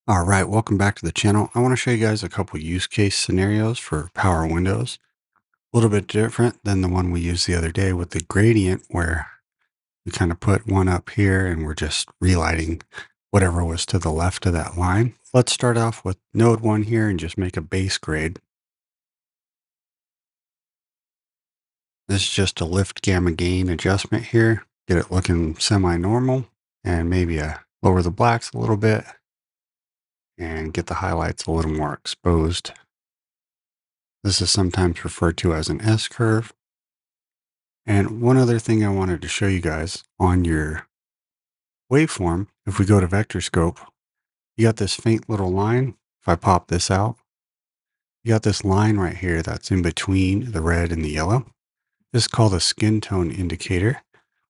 All right, welcome back to the channel. I want to show you guys a couple use case scenarios for power windows. A little bit different than the one we used the other day with the gradient, where we kind of put one up here and we're just relighting whatever was to the left of that line. Let's start off with node one here and just make a base grade. This is just a lift gamma gain adjustment here. Get it looking semi-normal and maybe lower the blacks a little bit and get the highlights a little more exposed. This is sometimes referred to as an S curve. And one other thing I wanted to show you guys on your waveform, if we go to vector scope, you got this faint little line. If I pop this out, you got this line right here that's in between the red and the yellow. This is called a skin tone indicator,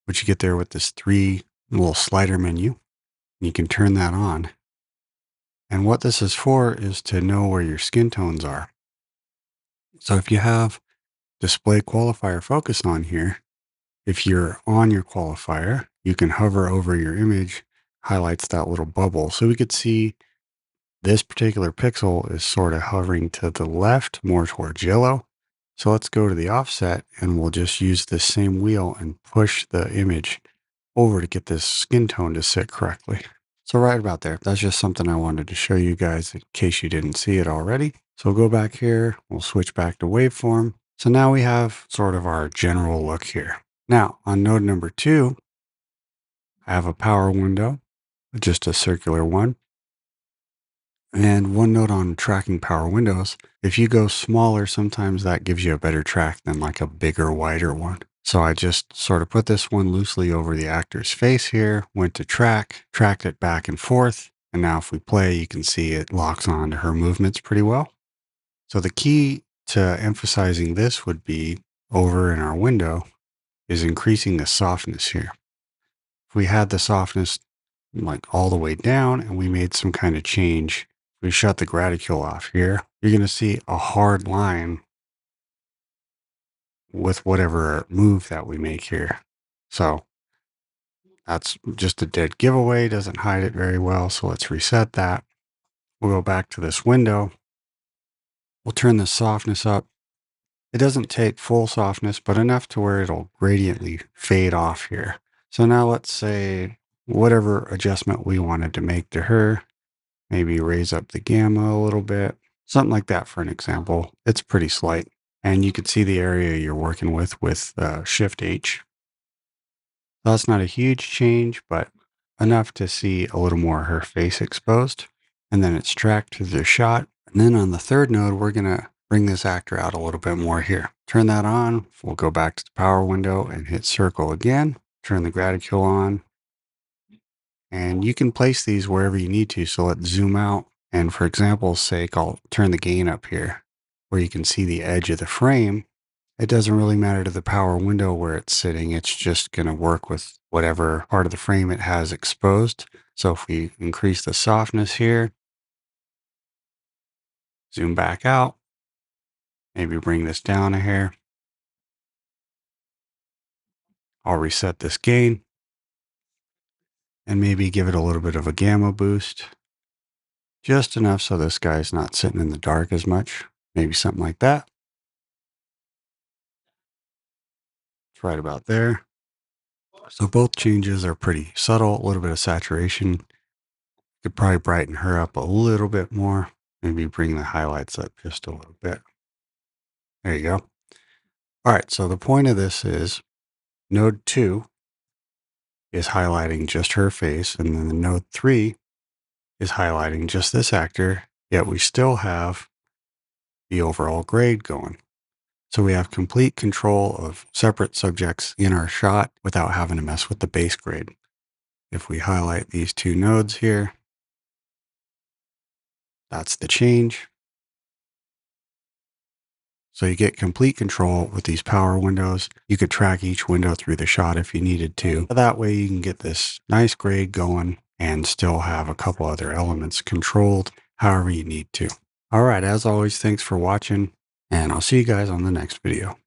which you get there with this three little slider menu. And you can turn that on. And what this is for is to know where your skin tones are. So if you have display qualifier focus on here, if you're on your qualifier, you can hover over your image, highlights that little bubble. So we could see this particular pixel is sort of hovering to the left, more towards yellow. So let's go to the offset and we'll just use this same wheel and push the image over to get this skin tone to sit correctly. So right about there, that's just something I wanted to show you guys in case you didn't see it already. So we'll go back here, we'll switch back to waveform. So now we have sort of our general look here. Now, on node number 2, I have a power window, just a circular one. And one note on tracking power windows, if you go smaller, sometimes that gives you a better track than like a bigger, wider one. So I just sort of put this one loosely over the actor's face here, went to track, tracked it back and forth. And now if we play, you can see it locks on to her movements pretty well. So the key to emphasizing this would be over in our window is increasing the softness here. If we had the softness like all the way down and we made some kind of change, we shut the graticule off here, you're going to see a hard line with whatever move that we make here. So that's just a dead giveaway, doesn't hide it very well. So let's reset that. We'll go back to this window. We'll turn the softness up. It doesn't take full softness, but enough to where it'll gradiently fade off here. So now let's say whatever adjustment we wanted to make to her, maybe raise up the gamma a little bit, something like that for an example. It's pretty slight. And you can see the area you're working with Shift H. That's not a huge change, but enough to see a little more of her face exposed. And then it's tracked to the shot. And then on the third node, we're going to bring this actor out a little bit more here. Turn that on. We'll go back to the power window and hit circle again. Turn the graticule on. And you can place these wherever you need to. So let's zoom out. And for example's sake, I'll turn the gain up here where you can see the edge of the frame. It doesn't really matter to the power window where it's sitting. It's just going to work with whatever part of the frame it has exposed. So if we increase the softness here, zoom back out, maybe bring this down a hair. I'll reset this gain and maybe give it a little bit of a gamma boost. Just enough so this guy's not sitting in the dark as much. Maybe something like that. It's right about there. So both changes are pretty subtle, a little bit of saturation. Could probably brighten her up a little bit more. Maybe bring the highlights up just a little bit. There you go. All right, so the point of this is node 2 is highlighting just her face, and then the node 3 is highlighting just this actor, yet we still have the overall grade going. So we have complete control of separate subjects in our shot without having to mess with the base grade. If we highlight these two nodes here, that's the change. So you get complete control with these power windows. You could track each window through the shot if you needed to. That way you can get this nice grade going and still have a couple other elements controlled however you need to. All right, as always, thanks for watching, and I'll see you guys on the next video.